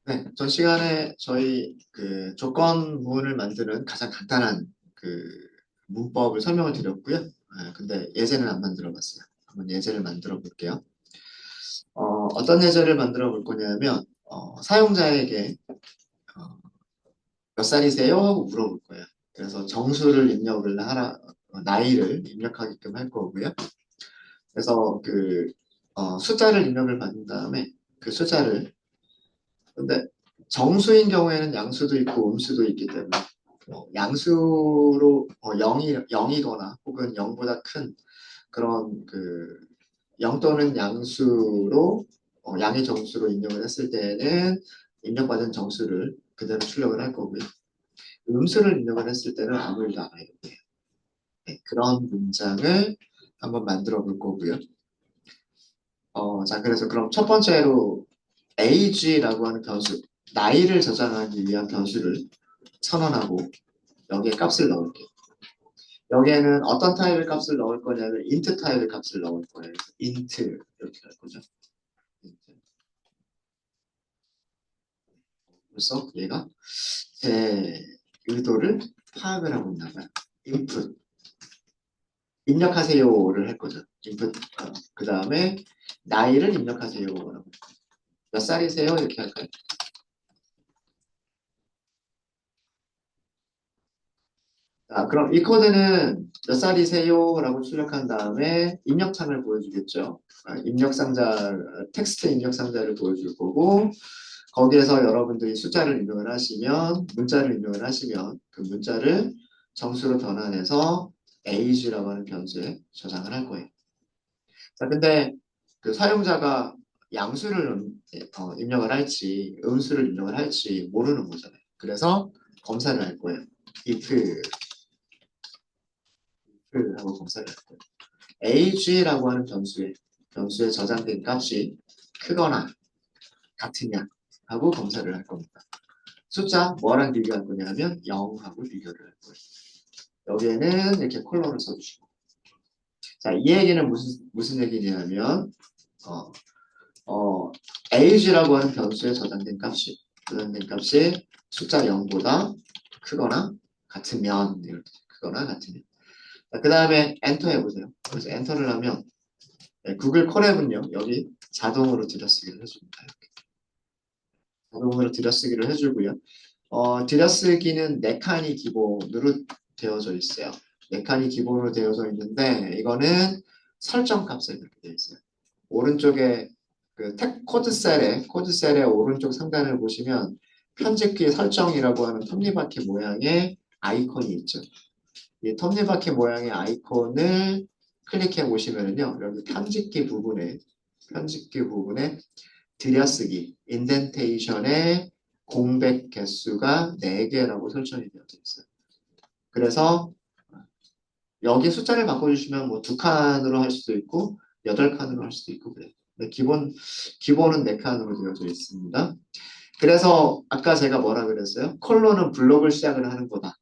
네, 전 시간에 저희 그 조건문을 만드는 가장 간단한 그 문법을 설명을 드렸고요. 근데 예제는 안 만들어 봤어요. 한번 예제를 만들어 볼게요. 어떤 예제를 만들어 볼 거냐면, 사용자에게 어, 몇 살이세요? 하고 물어볼 거예요. 그래서 정수를 입력을 하라, 나이를 입력하게끔 할 거고요. 그래서 숫자를 입력을 받은 다음에 그 숫자를, 근데 정수인 경우에는 양수도 있고 음수도 있기 때문에 양수로 0이거나 혹은 0보다 큰 그런 0 또는 양수로 양의 정수로 입력을 했을 때는 입력받은 정수를 그대로 출력을 할 거고요. 음수를 입력을 했을 때는 아무 일도 안 해요. 네, 그런 문장을 한번 만들어 볼 거고요. 자, 그래서 그럼 첫 번째로 age라고 하는 변수, 나이를 저장하기 위한 변수를 선언하고 여기에 값을 넣을게요. 여기에는 어떤 타입의 값을 넣을 거냐면 int 타입의 값을 넣을 거예요. int 이렇게 할 거죠. int. 그래서 얘가 제 의도를 파악을 하고 있나 봐요. input 입력하세요를 할 거죠. input 그 다음에 나이를 입력하세요라고. 몇 살이세요? 이렇게 할까요? 자, 그럼 이 코드는 몇 살이세요? 라고 출력한 다음에 입력창을 보여주겠죠. 입력 상자, 텍스트 입력 상자를 보여줄 거고, 거기에서 여러분들이 숫자를 입력을 하시면, 문자를 입력을 하시면, 그 문자를 정수로 변환해서 age라고 하는 변수에 저장을 할 거예요. 자, 근데 그 사용자가 양수를 입력을 할지, 음수를 입력을 할지 모르는 거잖아요. 그래서 검사를 할 거예요. if 하고 검사를 할 거예요. age라고 하는 변수에 저장된 값이 크거나 같으냐 하고 검사를 할 겁니다. 숫자 뭐랑 비교할 거냐면 0하고 비교를 할 거예요. 여기에는 이렇게 콜론을 써주시고. 자, 이 얘기는 무슨 얘기냐면, 어, age라고 하는 변수에 저장된 값이 숫자 0보다 크거나 같으면, 이렇게 크거나 같으면. 그 다음에 엔터 해보세요. 그래서 엔터를 하면 구글 콜앱은요, 여기 자동으로 들여쓰기를 해줍니다. 이렇게. 자동으로 들여쓰기를 해주고요. 들여쓰기는 4칸이 기본으로 되어져 있어요. 4칸이 기본으로 되어져 있는데, 이거는 설정 값에 이렇게 되어 있어요. 오른쪽에 코드 셀의 오른쪽 상단을 보시면 편집키 설정이라고 하는 톱니바퀴 모양의 아이콘이 있죠. 이 톱니바퀴 모양의 아이콘을 클릭해 보시면요. 여기 편집기 부분에 들여쓰기, 인덴테이션의 공백 개수가 4개라고 설정이 되어져 있어요. 그래서 여기 숫자를 바꿔주시면 뭐 2칸으로 할 수도 있고 8칸으로 할 수도 있고 그래요. 근데 기본은 4칸으로 되어져 있습니다. 그래서 아까 제가 뭐라 그랬어요? 컬러는 블록을 시작을 하는 거다.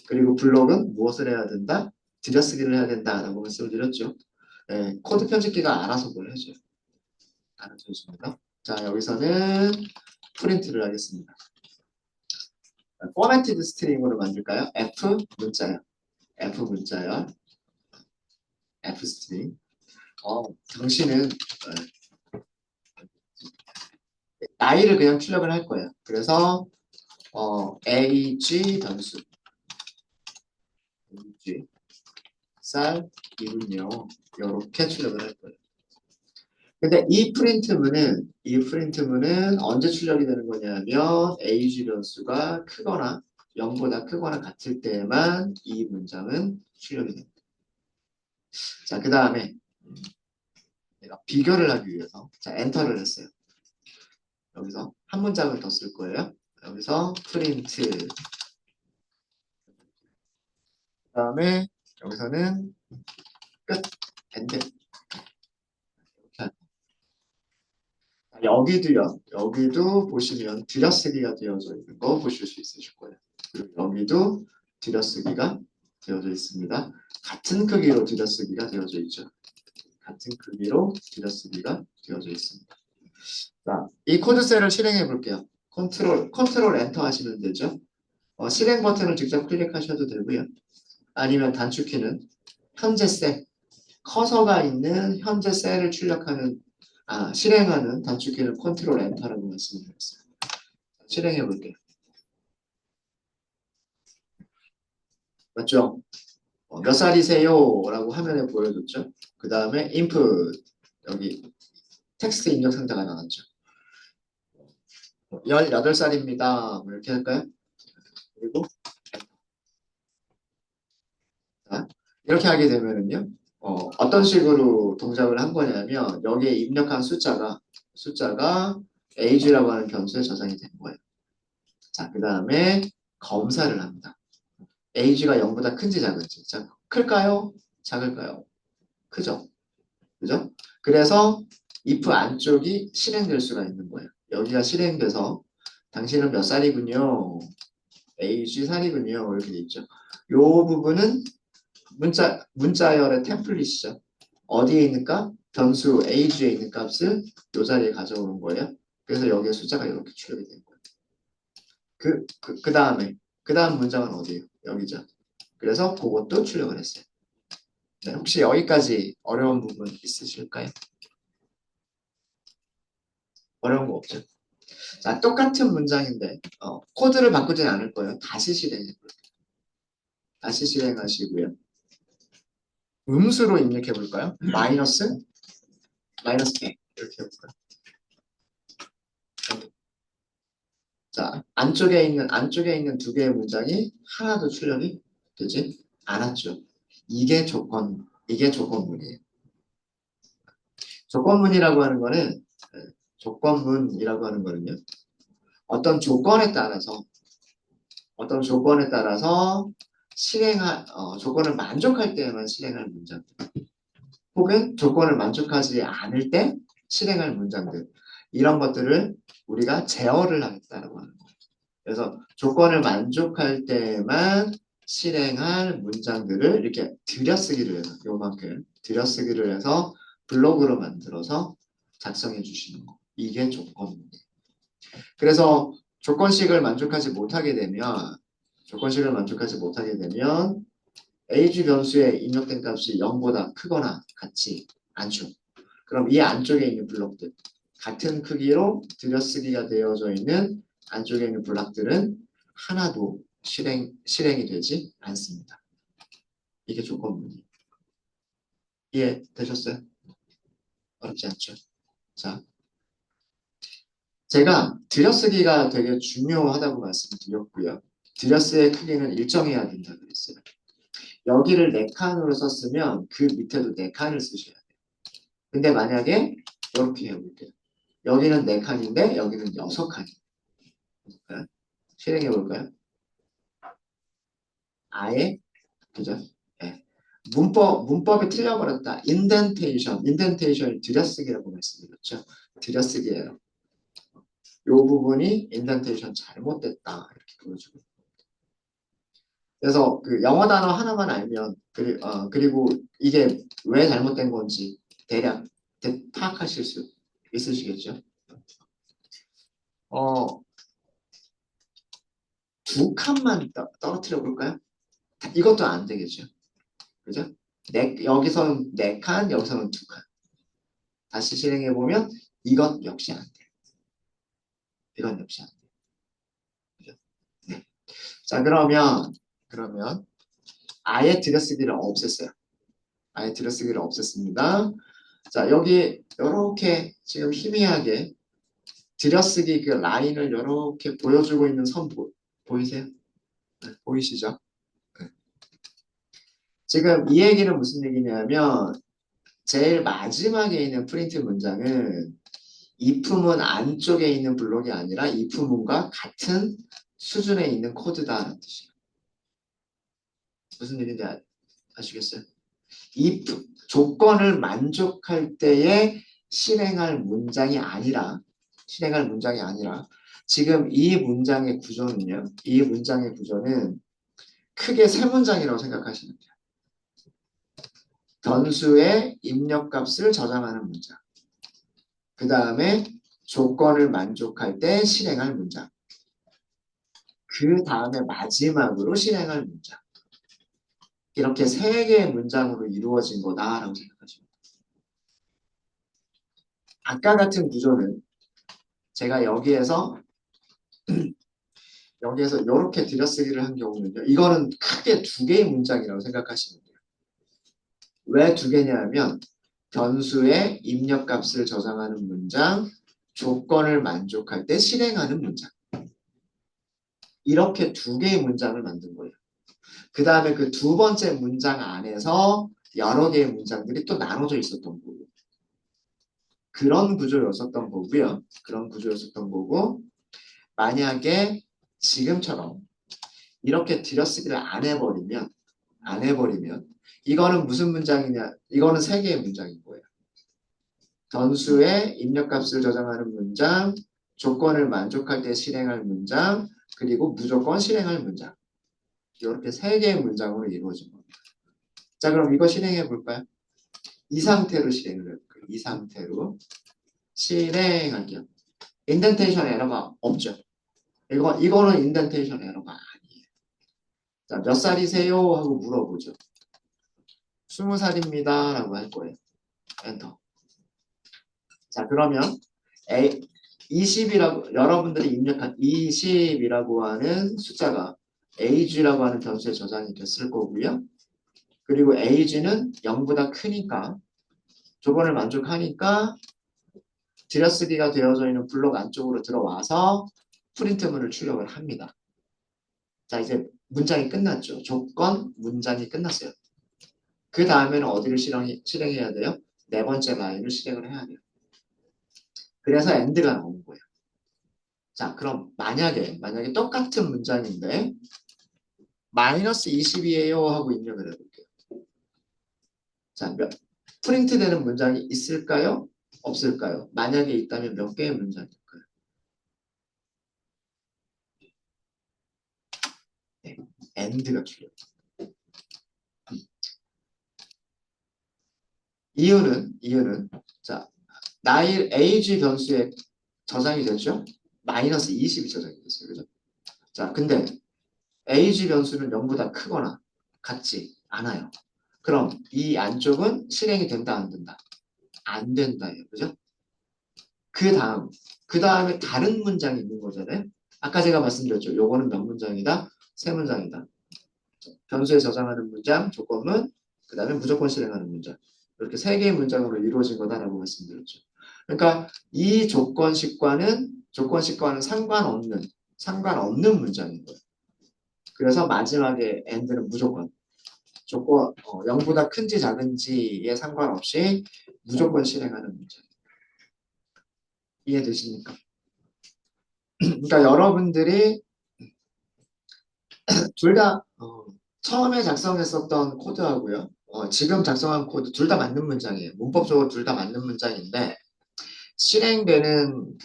그리고 블록은 무엇을 해야 된다? 들여쓰기를 해야 된다라고 말씀을 드렸죠. 코드 편집기가 알아서 뭘 해줘요. 알아서 해줍니다. 자, 여기서는 프린트를 하겠습니다. 포매티드 스트링으로 만들까요? F 문자요. F 문자요. F 스트링. 당신은 나이를 그냥 출력을 할 거예요. 그래서 age 변수 age 쌀 이군요. 이렇게 출력을 할 거예요. 근데 이 프린트문은 언제 출력이 되는 거냐면 age 변수가 크거나 0보다 크거나 같을 때만 이 문장은 출력이 됩니다. 자, 그 다음에 내가 비교를 하기 위해서 자 엔터를 했어요. 여기서 한 문장을 더 쓸 거예요. 여기서 프린트 그 다음에 여기서는 끝 엔드 이렇게 여기도 보시면 들여쓰기가 되어져 있는 거 보실 수 있으실 거예요. 그리고 여기도 들여쓰기가 되어져 있습니다. 같은 크기로 들여쓰기가 되어져 있죠. 같은 크기로 들여쓰기가 되어져 있습니다. 자, 이 코드셀을 실행해 볼게요. 컨트롤 엔터 하시면 되죠. 실행 버튼을 직접 클릭하셔도 되고요. 아니면 단축키는 현재 셀, 커서가 있는 현재 셀을 출력하는, 실행하는 단축키는 컨트롤 엔터라고 말씀드렸어요. 실행해 볼게요. 맞죠? 몇 살이세요? 라고 화면에 보여줬죠. 그 다음에 input, 여기 텍스트 입력 상자가 나왔죠. 18살입니다. 뭐 이렇게 할까요? 그리고 자, 이렇게 하게 되면은요. 어떤 식으로 동작을 한 거냐면 여기에 입력한 숫자가 age라고 하는 변수에 저장이 된 거예요. 자, 그 다음에 검사를 합니다. age가 0보다 큰지 작은지. 자, 클까요? 작을까요? 크죠? 그죠? 그래서 if 안쪽이 실행될 수가 있는 거예요. 여기가 실행돼서 당신은 몇 살이군요. age 살이군요. 이렇게 돼 있죠. 요 부분은 문자열의 템플릿이죠. 어디에 있는가? 변수 age에 있는 값을 요 자리에 가져오는 거예요. 그래서 여기에 숫자가 이렇게 출력이 된 거예요. 그 다음 문장은 어디예요? 여기죠. 그래서 그것도 출력을 했어요. 네, 혹시 여기까지 어려운 부분 있으실까요? 어려운 거 없죠? 자, 똑같은 문장인데 코드를 바꾸진 않을 거예요. 다시 실행하시고요. 음수로 입력해 볼까요? 마이너스 100 이렇게 해볼까요? 자, 안쪽에 있는 두 개의 문장이 하나도 출력이 되지 않았죠. 이게 조건문이에요. 조건문이라고 하는 거는 조건문이라고 하는 거는요. 어떤 조건에 따라서 조건을 만족할 때에만 실행할 문장, 혹은 조건을 만족하지 않을 때 실행할 문장들, 이런 것들을 우리가 제어를 하겠다라고 하는 거예요. 그래서 조건을 만족할 때만 실행할 문장들을 이렇게 들여쓰기를 해서 요만큼 들여쓰기를 해서 블록으로 만들어서 작성해 주시는 거. 이게 조건문이에요. 그래서 조건식을 만족하지 못하게 되면 age 변수에 입력된 값이 0보다 크거나 같지 않죠. 그럼 이 안쪽에 있는 블록들, 같은 크기로 들여쓰기가 되어져 있는 안쪽에 있는 블록들은 하나도 실행이 되지 않습니다. 이게 조건문이에요. 이해되셨어요? 어렵지 않죠? 자, 제가 들여쓰기가 되게 중요하다고 말씀드렸고요. 들여쓰기의 크기는 일정해야 된다 그랬어요. 여기를 4칸으로 썼으면 그 밑에도 4칸을 쓰셔야 돼요. 근데 만약에 이렇게 해볼게요. 여기는 4칸인데 여기는 6칸이에요. 실행해 볼까요? 아예 그죠? 네. 문법이 틀려버렸다. 인덴테이션이 들여쓰기라고 말씀드렸죠. 들여쓰기예요. 이 부분이 인덴테이션 잘못됐다 이렇게 보여주고. 그래서 그 영어 단어 하나만 알면 그리고 이게 왜 잘못된 건지 대략 파악하실 수 있으시겠죠. 어, 2칸만 떨어뜨려 볼까요? 이것도 안 되겠죠. 그죠? 여기서는 4칸, 여기서는 2칸. 다시 실행해 보면 이것 역시 안 돼요. 이건 역시 안 돼요. 그죠? 네. 자, 그러면 아예 들여쓰기를 없앴어요. 아예 들여쓰기를 없앴습니다. 자, 여기 이렇게 지금 희미하게 들여쓰기 그 라인을 이렇게 보여주고 있는 선 보이세요? 네, 보이시죠? 네. 지금 이 얘기는 무슨 얘기냐면 제일 마지막에 있는 프린트 문장은 if문 안쪽에 있는 블록이 아니라 if문과 같은 수준에 있는 코드다라는 뜻이에요. 무슨 얘기인지 아시겠어요? if 조건을 만족할 때에 실행할 문장이 아니라 지금 이 문장의 구조는 크게 세 문장이라고 생각하시면 돼요. 변수의 입력값을 저장하는 문장. 그 다음에 조건을 만족할 때 실행할 문장. 그 다음에 마지막으로 실행할 문장. 이렇게 세 개의 문장으로 이루어진 거다라고 생각하시면 돼요. 아까 같은 구조는 제가 여기에서 이렇게 들여쓰기를 한 경우는요. 이거는 크게 두 개의 문장이라고 생각하시면 돼요. 왜 두 개냐면 변수의 입력값을 저장하는 문장, 조건을 만족할 때 실행하는 문장. 이렇게 두 개의 문장을 만든 거예요. 그 다음에 그 두 번째 문장 안에서 여러 개의 문장들이 또 나눠져 있었던 거고. 그런 구조였었던 거고요. 그런 구조였었던 거고, 만약에 지금처럼 이렇게 들여쓰기를 안 해버리면, 이거는 무슨 문장이냐? 이거는 세 개의 문장인 거예요. 변수의 입력값을 저장하는 문장, 조건을 만족할 때 실행할 문장, 그리고 무조건 실행할 문장. 이렇게 세 개의 문장으로 이루어진 겁니다. 자, 그럼 이거 실행해 볼까요? 이 상태로 실행을 해볼까요? 이 상태로 실행할게요. 인덴테이션 에러가 없죠. 이거는 인덴테이션 에러가 아니에요. 자, 몇 살이세요? 하고 물어보죠. 20살입니다. 라고 할 거예요. 엔터. 자, 그러면 A, 20이라고, 여러분들이 입력한 20이라고 하는 숫자가 age라고 하는 변수에 저장이 됐을 거고요. 그리고 age는 0보다 크니까, 조건을 만족하니까 들여쓰기가 되어져 있는 블록 안쪽으로 들어와서 프린트문을 출력을 합니다. 자, 이제 문장이 끝났죠. 조건 문장이 끝났어요. 그 다음에는 어디를 실행해야 돼요? 네 번째 라인을 실행을 해야 돼요. 그래서 end가 나온 거예요. 자, 그럼 만약에 똑같은 문장인데 마이너스 20이에요 하고 입력을 해볼게요. 자, 프린트 되는 문장이 있을까요? 없을까요? 만약에 있다면 몇 개의 문장일까요? 네, end가 출력. 이유는 자, 나이 age 변수에 저장이 됐죠? 마이너스 20이 저장이 됐어요. 그죠? 자, 근데 age 변수는 0보다 크거나 같지 않아요. 그럼 이 안쪽은 실행이 된다, 안 된다? 안 된다예요. 그죠? 그 다음에 다른 문장이 있는 거잖아요. 아까 제가 말씀드렸죠. 요거는 몇 문장이다? 세 문장이다. 변수에 저장하는 문장, 조건문, 그 다음에 무조건 실행하는 문장. 이렇게 세 개의 문장으로 이루어진 거다라고 말씀드렸죠. 그러니까 이 조건식과는 상관없는 문장인 거예요. 그래서 마지막에 end는 무조건. 0보다 큰지 작은지에 상관없이 무조건 실행하는 문장. 이해되십니까? 그러니까 여러분들이 둘 다 처음에 작성했었던 코드하고요. 지금 작성한 코드 둘 다 맞는 문장이에요. 문법적으로 둘 다 맞는 문장인데 실행되는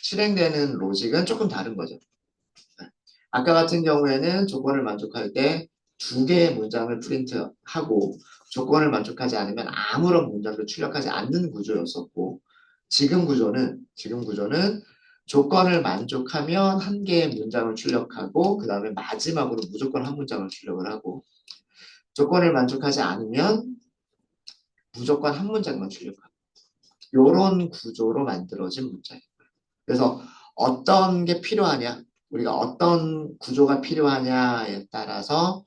실행되는 로직은 조금 다른 거죠. 네. 아까 같은 경우에는 조건을 만족할 때 두 개의 문장을 프린트하고 조건을 만족하지 않으면 아무런 문장도 출력하지 않는 구조였었고 지금 구조는 조건을 만족하면 한 개의 문장을 출력하고 그 다음에 마지막으로 무조건 한 문장을 출력을 하고 조건을 만족하지 않으면 무조건 한 문장만 출력하고 이런 구조로 만들어진 문장이에요. 그래서 어떤 게 필요하냐 우리가 어떤 구조가 필요하냐에 따라서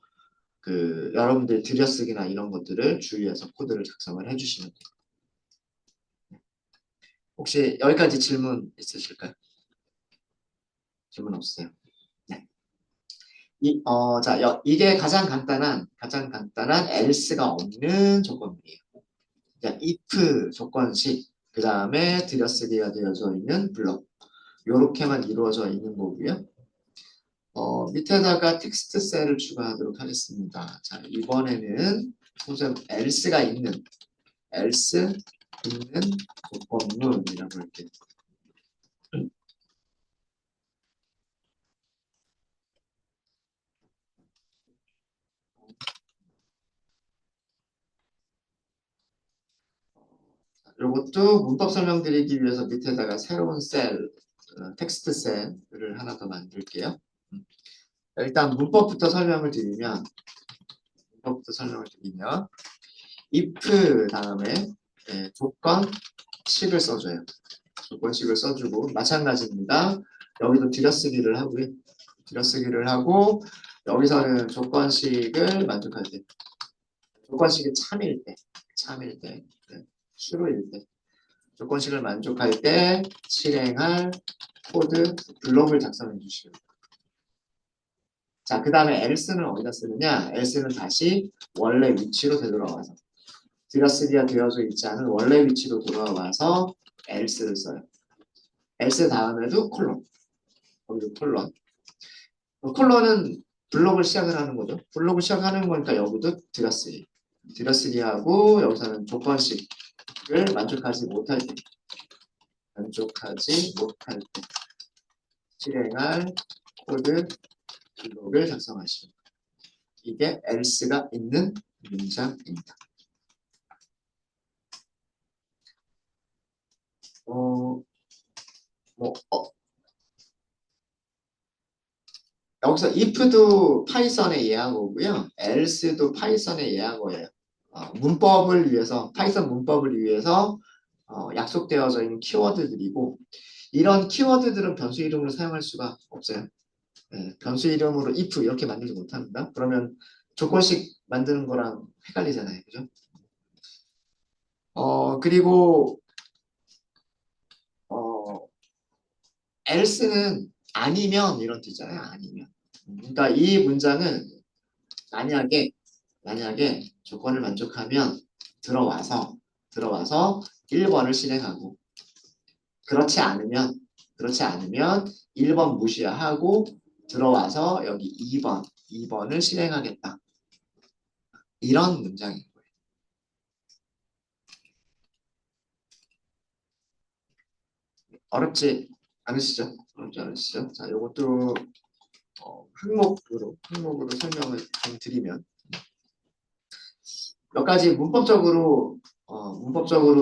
여러분들 들여쓰기나 이런 것들을 주의해서 코드를 작성을 해주시면 돼요. 혹시 여기까지 질문 있으실까요? 질문 없으세요? 네. 이게 가장 간단한 else가 없는 조건이에요. 그러니까 if 조건식, 그 다음에 들여쓰기가 되어져 있는 블록. 요렇게만 이루어져 있는 거고요. 밑에다가 텍스트 셀을 추가하도록 하겠습니다. 자, 이번에는 우선 else 있는 조건문이라고 할게요. 이것도 문법 설명드리기 위해서 밑에다가 새로운 셀, 텍스트 셀을 하나 더 만들게요. 일단 문법부터 설명을 드리면 if 다음에 조건식을 써줘요. 조건식을 써주고 마찬가지입니다. 여기도 들여쓰기를 하고요. 들여쓰기를 하고 여기서는 조건식을 만족할 때 조건식이 참일 때, true일 때 조건식을 만족할 때 실행할 코드 블록을 작성해 주시면 돼요. 자, 그 다음에 else는 어디다 쓰느냐? else는 다시 원래 위치로 되돌아와서 들여쓰기가 되어져 있지 않은 원래 위치로 돌아와서 else를 써요. else 다음에도 콜론. 여기도 콜론. 콜론은 블록을 시작을 하는 거죠. 블록을 시작하는 거니까 여기도 들여쓰기. 들여쓰기하고 여기서는 조건식을 만족하지 못할 때 실행할 코드 블록을 작성하시면 이게 else가 있는 문장입니다. 여기서 if도 파이썬의 예하고고요. else도 파이썬의 예하고예요. 문법을 위해서 파이썬 문법을 위해서 약속되어져 있는 키워드들이고 이런 키워드들은 변수 이름으로 사용할 수가 없어요. 변수 이름으로 if 이렇게 만들지 못합니다. 그러면 조건식 만드는 거랑 헷갈리잖아요. 그죠? 그리고 else는 아니면 이런 뜻이잖아요. 아니면. 그러니까 이 문장은 만약에 조건을 만족하면 들어와서 1번을 실행하고 그렇지 않으면 1번 무시하고 들어와서 여기 2번을 실행하겠다. 이런 문장인 거예요. 어렵지 않으시죠? 자, 이것도 항목으로 설명을 좀 드리면 몇 가지 문법적으로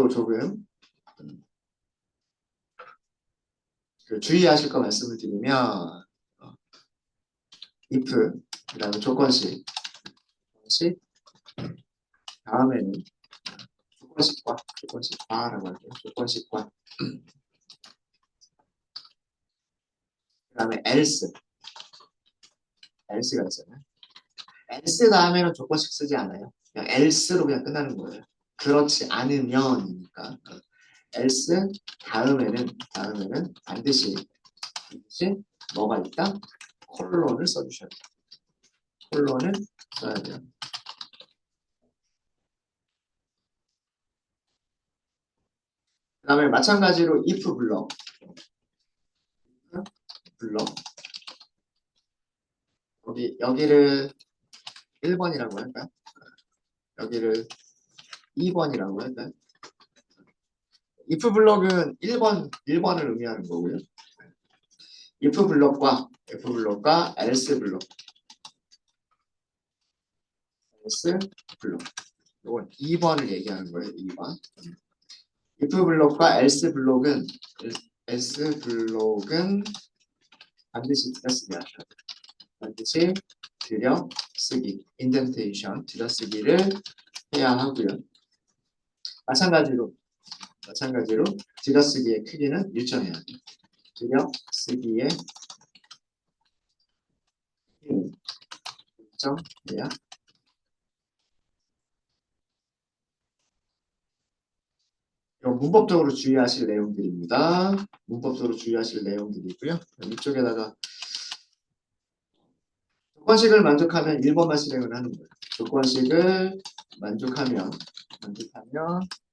조금 주의하실 거 말씀을 드리면 if 그 다음에 조건식 다음에는 조건식과라고 할게요. 조건식과 그 다음에 else가 있잖아요. else 다음에는 조건식 쓰지 않아요. 그냥 else로 그냥 끝나는 거예요. 그렇지 않으면이니까 else 다음에는 반드시 뭐가 있다? 콜론을 써주셔야 돼요. 콜론을 써야 돼요. 그 다음에 마찬가지로 if 블럭 여기를 1번이라고 할까요? 여기를 2번이라고 할까요? if 블럭은 1번을 의미하는 거고요. if 블럭과 else 블럭 이건 2번을 얘기하는 거예요. 2번. if 블럭과 else 블럭은 반드시 들여쓰기 하셔야 돼요. 반드시 들여쓰기, 인덴테이션, 들여쓰기를 해야 하고요. 마찬가지로 들여쓰기의 크기는 일정해야 돼요. 들여쓰기의 크기는 일정해야 문법적으로 주의하실 내용들입니다. 문법적으로 주의하실 내용들이고요. 이쪽에다가 조건식을 만족하면 1번만 실행을 하는 거예요. 조건식을 만족하면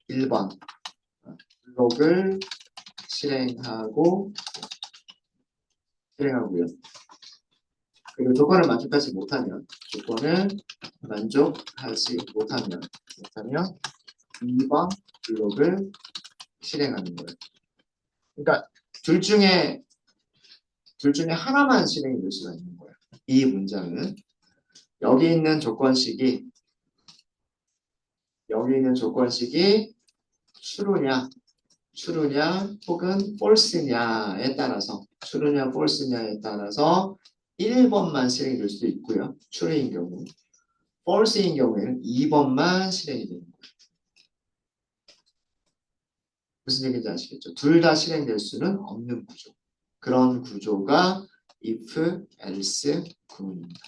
1번 블록을 실행하고요. 그리고 조건을 만족하지 못하면 2번 블록을 실행하는 거예요. 그러니까 둘 중에 하나만 실행이 될 수가 있는 거예요. 이 문장은 여기 있는 조건식이 true냐, true냐 혹은 false냐에 따라서 true냐, false냐에 따라서 1번만 실행이 될 수도 있고요. true인 경우. false인 경우에는 2번만 실행이 됩니다. 무슨 얘기인지 아시겠죠? 둘 다 실행될 수는 없는 구조. 그런 구조가 if, else 구문입니다.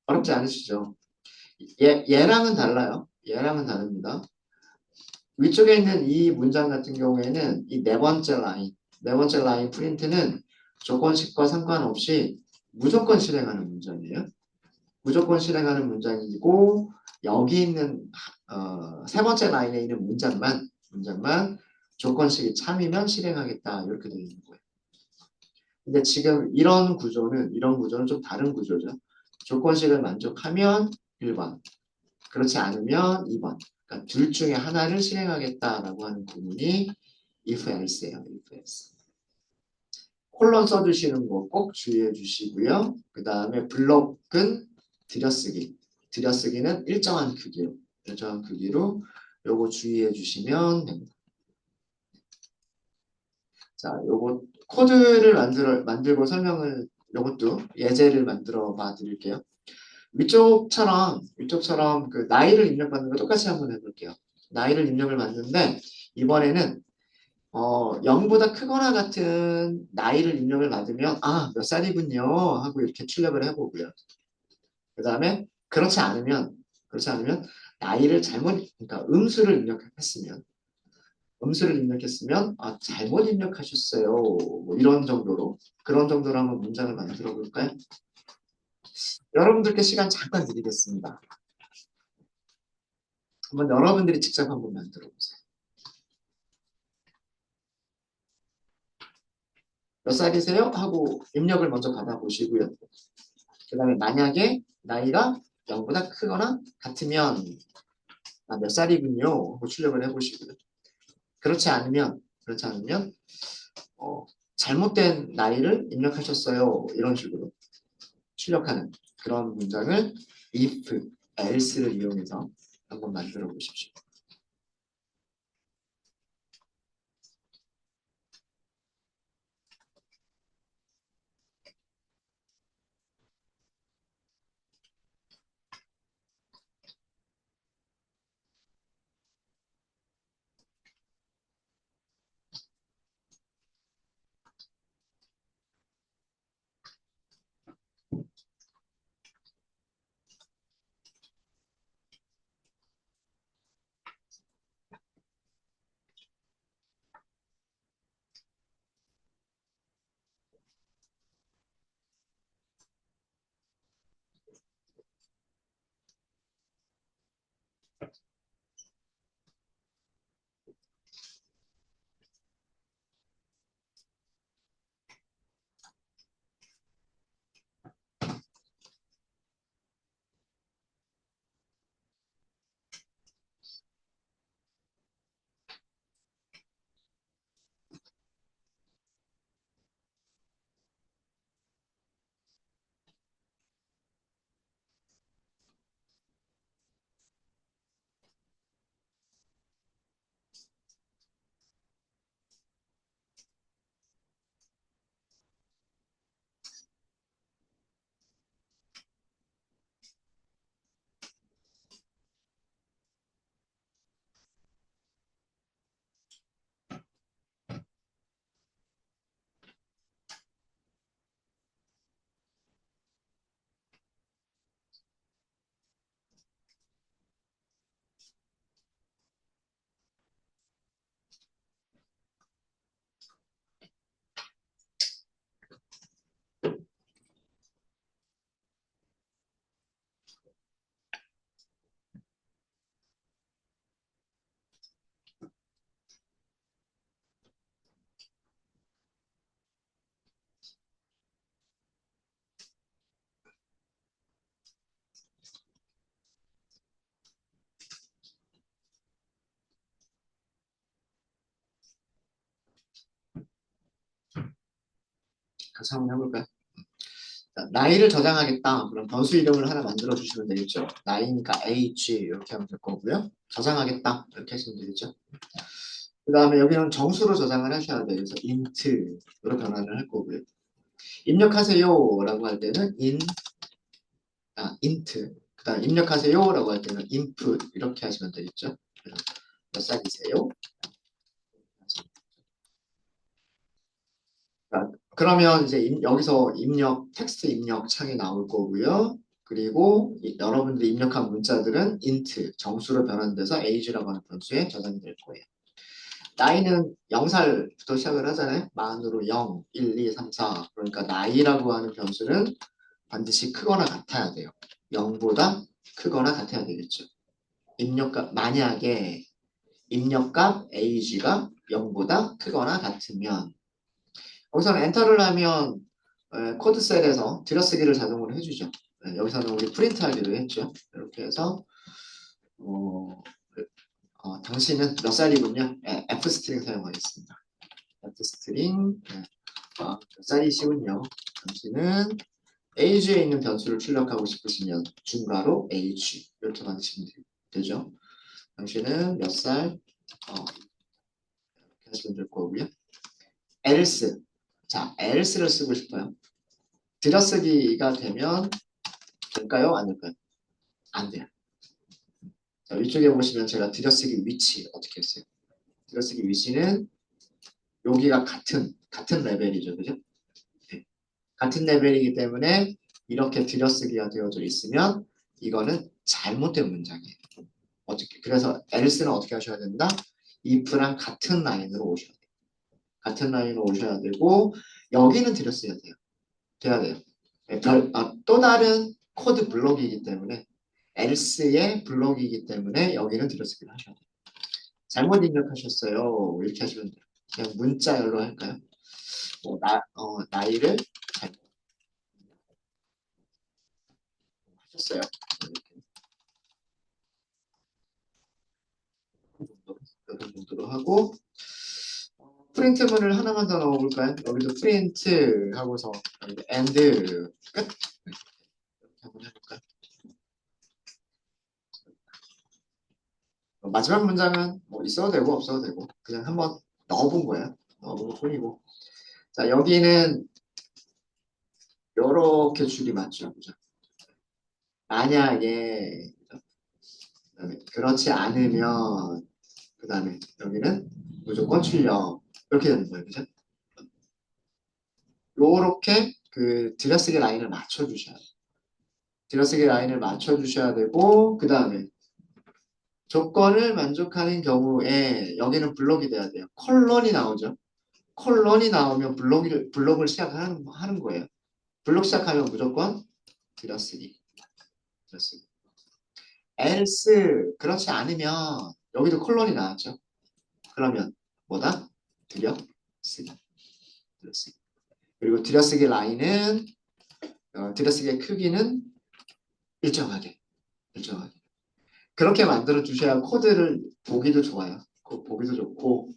어렵지 않으시죠? 얘랑은 달라요. 얘랑은 다릅니다. 위쪽에 있는 이 문장 같은 경우에는 이 네 번째 라인 프린트는 조건식과 상관없이 무조건 실행하는 문장이에요. 무조건 실행하는 문장이고 여기 있는 세 번째 라인에 있는 문장만 조건식이 참이면 실행하겠다 이렇게 되어 있는 거예요. 근데 지금 이런 구조는 좀 다른 구조죠. 조건식을 만족하면 1번, 그렇지 않으면 2번. 그러니까 둘 중에 하나를 실행하겠다라고 하는 구문이 if else예요. if else. 콜론 써주시는 거 꼭 주의해 주시고요. 그 다음에 블록은 들여쓰기. 들여쓰기는 일정한 크기로 요거 주의해 주시면 됩니다. 자, 요거 코드를 만들고 요것도 예제를 만들어 봐 드릴게요. 위쪽처럼 그 나이를 입력받는 거 똑같이 한번 해볼게요. 나이를 입력을 받는데 이번에는 0보다 크거나 같은 나이를 입력을 받으면 몇 살이군요 하고 이렇게 출력을 해보고요. 그 다음에 그렇지 않으면 나이를 그러니까 음수를 입력했으면 잘못 입력하셨어요. 뭐 그런 정도로 한번 문장을 만들어 볼까요? 여러분들께 시간 잠깐 드리겠습니다. 한번 여러분들이 직접 한번 만들어 보세요. 몇 살이세요? 하고 입력을 먼저 받아보시고요. 그 다음에 만약에 나이가 0보다 크거나 같으면 몇 살이군요 하고 출력을 해보시고요. 그렇지 않으면 잘못된 나이를 입력하셨어요. 이런 식으로 출력하는 그런 문장을 if, else를 이용해서 한번 만들어 보십시오. 같이 한번 해볼까요? 자, 나이를 저장하겠다. 그럼 변수 이름을 하나 만들어 주시면 되겠죠. 나이니까 age 이렇게 하면 될 거고요. 저장하겠다. 이렇게 하시면 되겠죠. 그 다음에 여기는 정수로 저장을 하셔야 돼요. 그래서 int로 변환을 할 거고요. 입력하세요 라고 할 때는 int. 그 다음 입력하세요 라고 할 때는 input 이렇게 하시면 되겠죠. 그래서 몇 살이세요? 자, 그러면 이제 여기서 텍스트 입력 창이 나올 거고요. 그리고 여러분들이 입력한 문자들은 int, 정수로 변환돼서 age라고 하는 변수에 저장이 될 거예요. 나이는 0살부터 시작을 하잖아요. 만으로 0, 1, 2, 3, 4. 그러니까 나이라고 하는 변수는 반드시 크거나 같아야 돼요. 0보다 크거나 같아야 되겠죠. 만약에 입력값 age가 0보다 크거나 같으면 여기서는 엔터를 하면 코드셀에서 들여쓰기를 자동으로 해주죠. 여기서는 우리 프린트하기로 했죠. 이렇게 해서 어, 당신은 몇 살이군요. F 스트링 사용하겠습니다. F 스트링 몇 살이시군요. 당신은 age에 있는 변수를 출력하고 싶으시면 중괄호 age 이렇게 만드시면 되죠. 당신은 몇 살? 이렇게 하시면 될 거고요. else. 자, else를 쓰고 싶어요. 들여쓰기가 되면 될까요? 안 될까요? 안 돼요. 자, 위쪽에 보시면 제가 들여쓰기 위치 어떻게 했어요? 들여쓰기 위치는 여기가 같은 레벨이죠. 그죠? 네. 같은 레벨이기 때문에 이렇게 들여쓰기가 되어져 있으면 이거는 잘못된 문장이에요. 어떻게? 그래서 else는 어떻게 하셔야 된다? if랑 같은 라인으로 오셔야 돼요. 같은 라인으로 오셔야 되고 여기는 들여쓰야 돼요. 돼야 돼요. 또 다른 코드 블록이기 때문에 else의 블록이기 때문에 여기는 들여쓰기를 하셔야 돼요. 잘못 입력하셨어요. 이렇게 하시면 돼요. 그냥 문자열로 할까요? 나이를 잘못 하셨어요. 이런 정도로 하고 프린트문을 하나만 더 넣어볼까요? 여기도 프린트 하고서 and 끝. 이렇게 한번 해볼까요? 마지막 문장은 뭐 있어도 되고 없어도 되고 그냥 한번 넣어본 거예요. 넣어본 것 뿐이고. 자, 여기는 이렇게 줄이 맞죠. 그죠? 만약에 그렇지 않으면 그 다음에 여기는 무조건 출력 이렇게 되는 거예요. 그죠? 요렇게 그 들여쓰기 라인을 맞춰주셔야 돼요. 들여쓰기 라인을 맞춰주셔야 되고 그 다음에 조건을 만족하는 경우에 여기는 블록이 돼야 돼요. 컬런이 나오죠. 컬런이 나오면 블록을 시작하는 거예요. 블록 시작하면 무조건 들여쓰기. 들여쓰기. else 그렇지 않으면 여기도 컬런이 나왔죠. 그러면 뭐다? 들여쓰기. 들여쓰기. 그리고 들여쓰기 라인은 들여쓰기의 크기는 일정하게. 일정하게. 그렇게 만들어 주셔야 코드를 보기도 좋아요. 보기도 좋고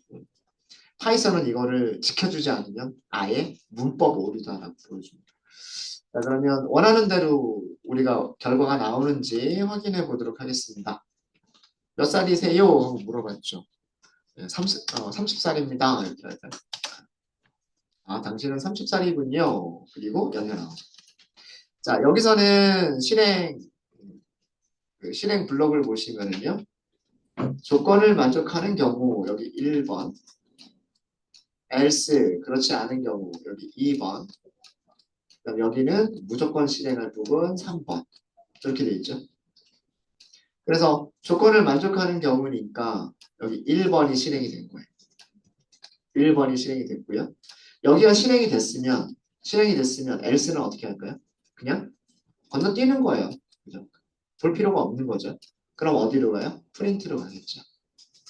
파이썬은 이거를 지켜주지 않으면 아예 문법 오류도 하나 보여줍니다. 자, 그러면 원하는 대로 우리가 결과가 나오는지 확인해 보도록 하겠습니다. 몇 살이세요? 하고 물어봤죠. 네, 30살입니다. 이렇게 할까요? 당신은 30살이군요. 그리고 연애 나오죠. 자, 여기서는 실행 블록을 보시면은요. 조건을 만족하는 경우 여기 1번, else 그렇지 않은 경우 여기 2번, 그다음 여기는 무조건 실행할 부분 3번 이렇게 돼 있죠. 그래서 조건을 만족하는 경우니까 여기 1번이 실행이 된 거예요. 1번이 실행이 됐고요. 여기가 실행이 됐으면 else는 어떻게 할까요? 그냥 건너뛰는 거예요. 그죠? 볼 필요가 없는 거죠. 그럼 어디로 가요? 프린트로 가겠죠.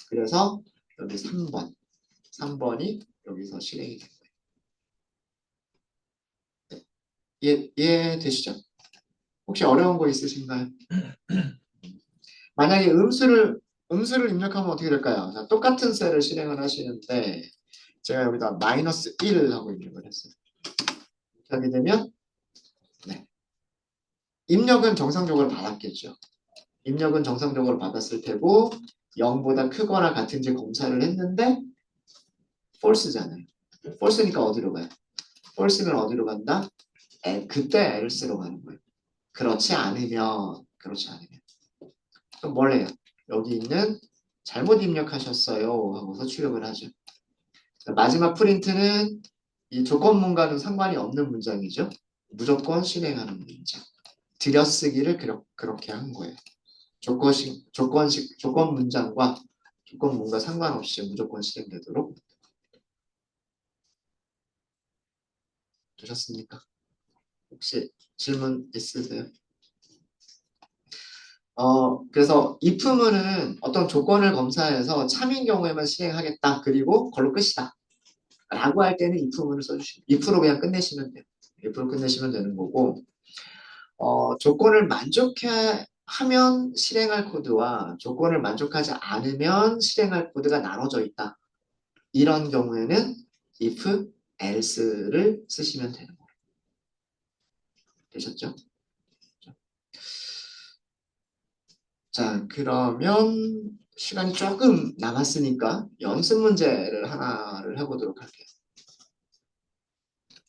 그래서 여기 3번이 여기서 실행이 된 거예요. 네. 이해되시죠? 혹시 어려운 거 있으신가요? 만약에 음수를 입력하면 어떻게 될까요? 자, 똑같은 셀을 실행을 하시는데 제가 여기다 -1 하고 입력을 했어요. 이렇게 하게 되면 네. 입력은 정상적으로 받았겠죠. 입력은 정상적으로 받았을 테고 0보다 크거나 같은지 검사를 했는데 false잖아요. false니까 어디로 가요? false면 어디로 간다? 그때 else로 가는 거예요. 그렇지 않으면 그럼 뭘 해요? 여기 있는 잘못 입력하셨어요 하고서 출력을 하죠. 마지막 프린트는 이 조건문과는 상관이 없는 문장이죠. 무조건 실행하는 문장. 들여쓰기를 그렇게 한 거예요. 조건 문장과 조건문과 상관없이 무조건 실행되도록 되셨습니까? 혹시 질문 있으세요? 그래서 if문은 어떤 조건을 검사해서 참인 경우에만 실행하겠다. 그리고 그걸로 끝이다. 라고 할 때는 if문을 써주시면 if로 그냥 끝내시면 돼요. if로 끝내시면 되는 거고 조건을 만족해 하면 실행할 코드와 조건을 만족하지 않으면 실행할 코드가 나눠져 있다. 이런 경우에는 if, else를 쓰시면 되는 거예요. 되셨죠? 자, 그러면 시간이 조금 남았으니까 연습 문제를 하나를 해보도록 할게요.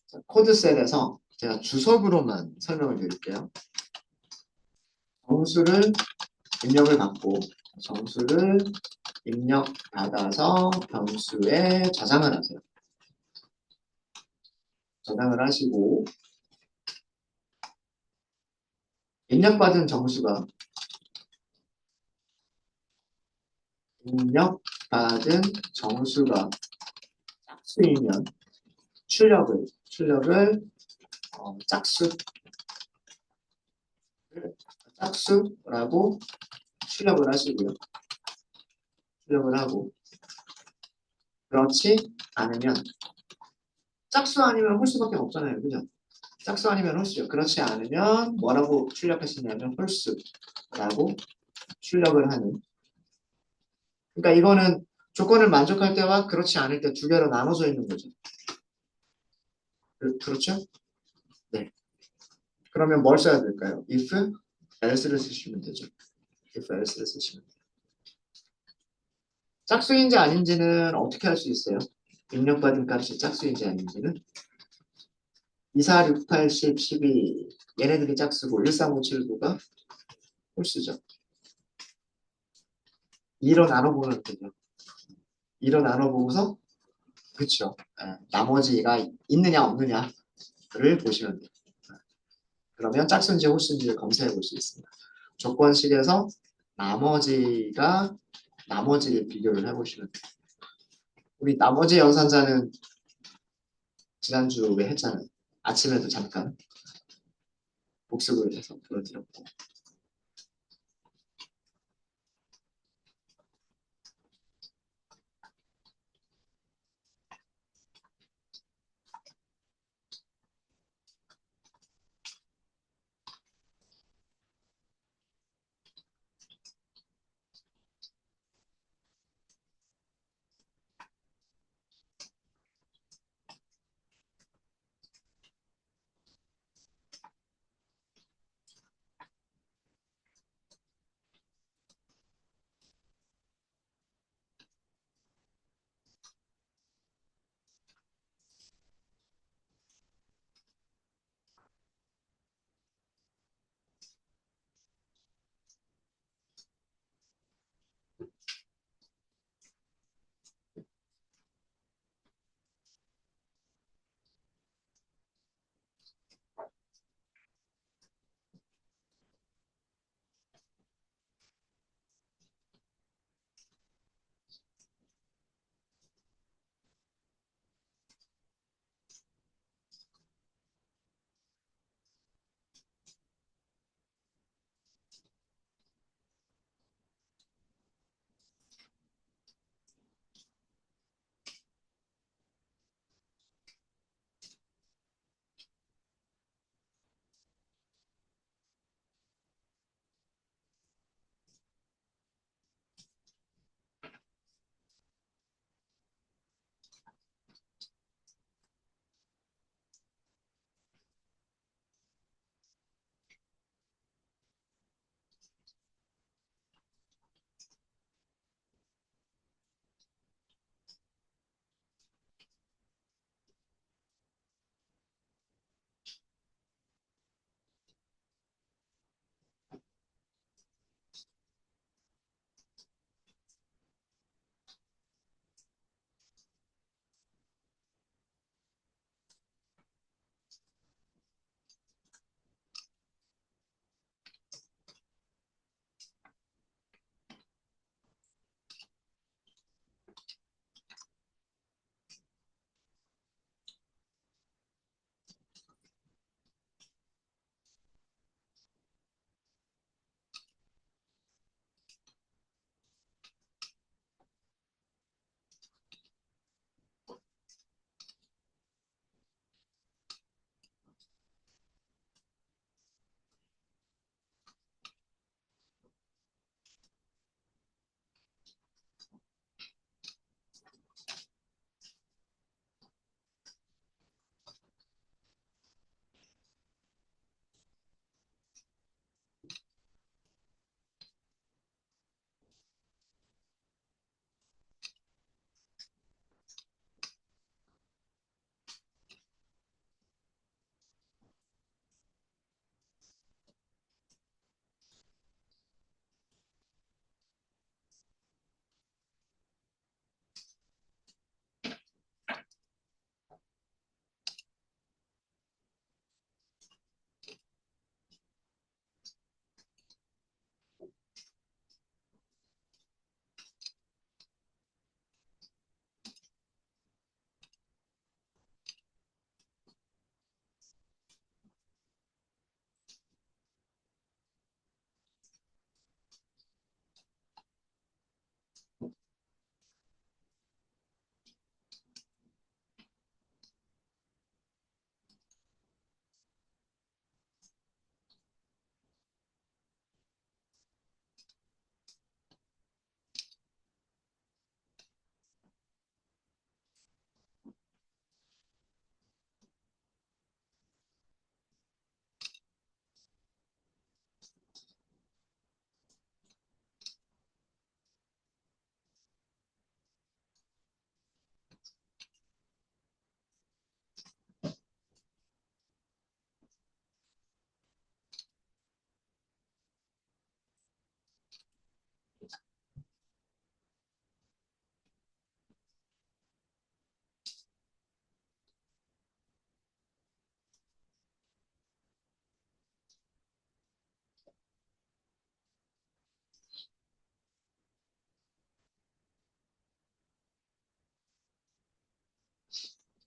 자, 코드셀에서 제가 주석으로만 설명을 드릴게요. 정수를 입력을 받고 정수를 입력받아서 변수에 저장을 하세요. 저장을 하시고 입력받은 정수가 입력받은 정수가 짝수이면 출력을 짝수 짝수라고 출력을 하시고요. 출력을 하고 그렇지 않으면 짝수 아니면 홀수밖에 없잖아요. 그죠? 짝수 아니면 홀수죠. 그렇지 않으면 뭐라고 출력하시냐면 홀수라고 출력을 하는 그러니까 이거는 조건을 만족할 때와 그렇지 않을 때 두 개로 나눠져 있는 거죠. 그렇죠? 네. 그러면 뭘 써야 될까요? if, else를 쓰시면 되죠. if, else를 쓰시면 돼요. 짝수인지 아닌지는 어떻게 할 수 있어요? 입력받은 값이 짝수인지 아닌지는 2, 4, 6, 8, 10, 12 얘네들이 짝수고 1, 3, 5, 7, 9가 홀수죠. 2로 나눠보면 되죠. 2로 나눠보고서 그쵸. 나머지가 있느냐 없느냐를 보시면 돼요. 그러면 짝수인지 홀수인지를 검사해 볼 수 있습니다. 조건식에서 나머지를 비교를 해보시면 돼요. 우리 나머지 연산자는 지난주에 했잖아요. 아침에도 잠깐 복습을 해서 보여드렸고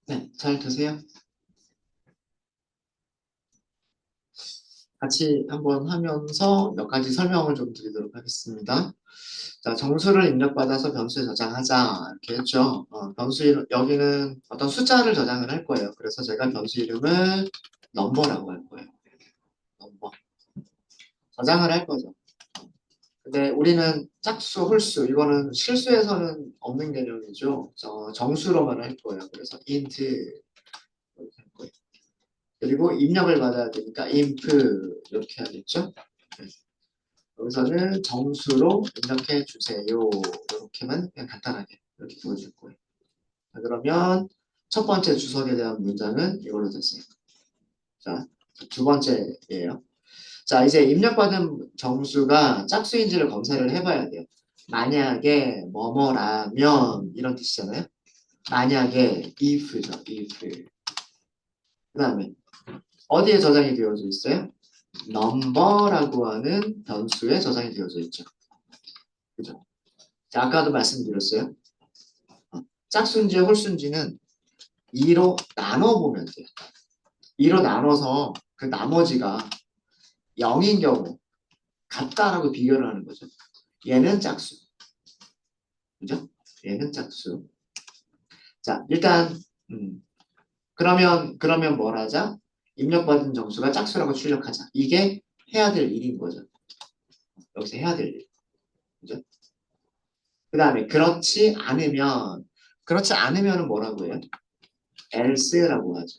네, 잘 드세요. 같이 한번 하면서 몇 가지 설명을 좀 드리도록 하겠습니다. 자, 정수를 입력받아서 변수에 저장하자. 이렇게 했죠. 변수 이름, 여기는 어떤 숫자를 저장을 할 거예요. 그래서 제가 변수 이름을 넘버라고 할 거예요. 넘버. 저장을 할 거죠. 근데 우리는 짝수, 홀수, 이거는 실수에서는 없는 개념이죠. 정수로만 할 거예요. 그래서 int 이렇게 할 거예요. 그리고 입력을 받아야 되니까 inf 이렇게 하겠죠. 네. 여기서는 정수로 입력해 주세요. 이렇게만 그냥 간단하게 이렇게 보여줄 거예요. 자, 그러면 첫 번째 주석에 대한 문장은 이걸로 됐어요. 자, 두 번째예요. 자, 이제 입력받은 정수가 짝수인지를 검사를 해봐야 돼요. 만약에 뭐뭐라면 이런 뜻이잖아요. 만약에 if죠, if. 그 다음에 어디에 저장이 되어져 있어요? number라고 하는 변수에 저장이 되어져 있죠. 그죠? 자, 아까도 말씀드렸어요. 짝수인지 홀수인지는 2로 나눠보면 돼요. 2로 나눠서 그 나머지가 0인 경우 같다라고 비교를 하는 거죠. 얘는 짝수. 그죠? 얘는 짝수. 자, 일단 그러면 뭘 하자? 입력받은 정수가 짝수라고 출력하자. 이게 해야 될 일인 거죠. 여기서 해야 될 일. 그죠? 그 다음에 그렇지 않으면은 뭐라고 해요? else라고 하죠.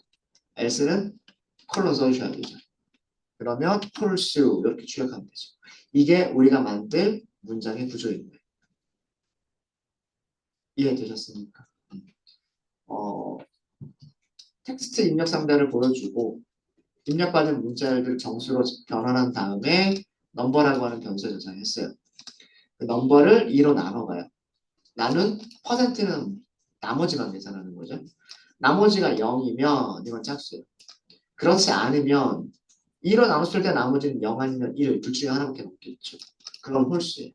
else는 콜론 써주셔야 되죠. 그러면 false 이렇게 출력하면 되죠. 이게 우리가 만들 문장의 구조입니다. 이해되셨습니까? 어, 텍스트 입력 상자를 보여주고 입력받은 문자를 정수로 변환한 다음에 넘버라고 하는 변수에 저장했어요. 그 넘버를 2로 나눠봐요. 나눈 퍼센트는 나머지만 계산하는 거죠. 나머지가 0이면 이건 짝수예요. 그렇지 않으면 2로 나눴을 때 나머지는 0 아니면 1, 둘 중에 하나밖에 없겠죠. 그럼 홀수예요.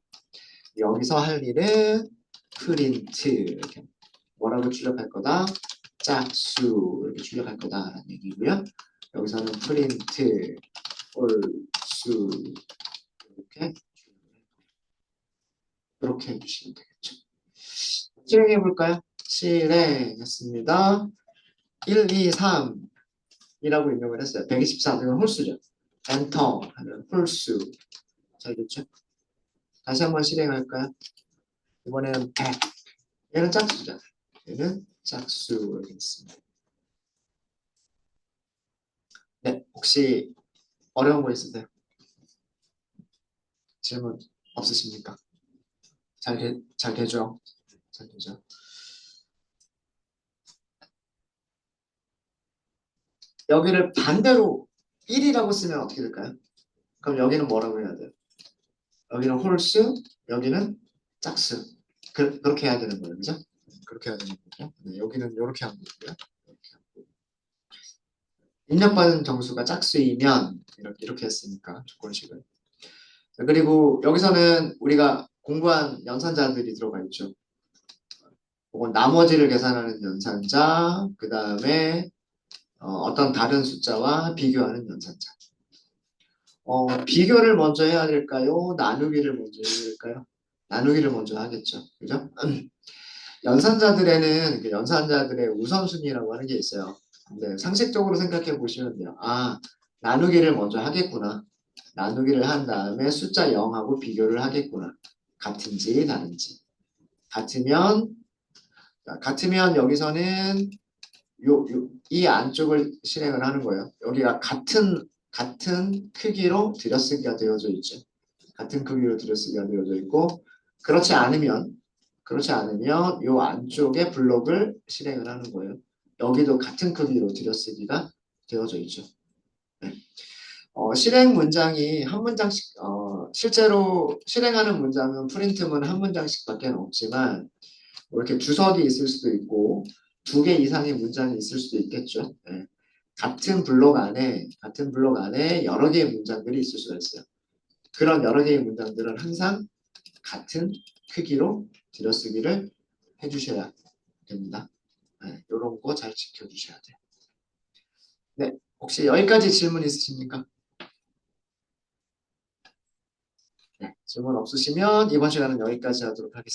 여기서 할 일은 프린트 이렇게 뭐라고 출력할 거다? 짝수 이렇게 출력할 거다라는 얘기고요. 여기서는 프린트 홀수 이렇게 해주시면 되겠죠. 실행해 볼까요? 실행했습니다. 1, 2, 3이라고 입력을 했어요. 124, 이건 홀수죠. 엔터 하면 홀수. 잘 됐죠? 다시 한번 실행할까요? 이번에는 100. 얘는 짝수죠. 얘는 짝수 이렇게 있습니다. 네, 혹시 어려운 거 있으세요? 질문 없으십니까? 잘 되죠? 잘 되죠? 여기를 반대로 1이라고 쓰면 어떻게 될까요? 그럼 여기는 뭐라고 해야 돼요? 여기는 홀수, 여기는 짝수. 그렇게 해야 되는 거예요. 그죠? 그렇게 해야 되는 거죠. 네, 여기는 이렇게 하는 거고요. 이렇게 하고. 입력받은 정수가 짝수이면 이렇게 했으니까 조건식을. 자, 그리고 여기서는 우리가 공부한 연산자들이 들어가 있죠. 혹은 나머지를 계산하는 연산자, 그 다음에 어떤 다른 숫자와 비교하는 연산자. 비교를 먼저 해야 될까요? 나누기를 먼저 해야 될까요? 나누기를 먼저 하겠죠. 그죠? 연산자들에는 그 연산자들의 우선순위라고 하는 게 있어요. 근데 상식적으로 생각해 보시면 돼요. 아, 나누기를 먼저 하겠구나. 나누기를 한 다음에 숫자 0하고 비교를 하겠구나. 같은지 다른지. 같으면, 같으면 여기서는 이 안쪽을 실행을 하는 거예요. 여기가 같은 크기로 들여쓰기가 되어져 있죠. 같은 크기로 들여쓰기가 되어져 있고, 그렇지 않으면, 이 안쪽에 블록을 실행을 하는 거예요. 여기도 같은 크기로 들여쓰기가 되어져 있죠. 네. 실행 문장이 한 문장씩, 실제로 실행하는 문장은 프린트문 한 문장씩밖에 없지만, 뭐 이렇게 주석이 있을 수도 있고, 2개 이상의 문장이 있을 수도 있겠죠. 네. 같은 블록 안에 여러 개의 문장들이 있을 수가 있어요. 그런 여러 개의 문장들은 항상 같은 크기로 들여쓰기를 해주셔야 됩니다. 네, 이런 거 잘 지켜주셔야 돼요. 네, 혹시 여기까지 질문 있으십니까? 네, 질문 없으시면 이번 시간은 여기까지 하도록 하겠습니다.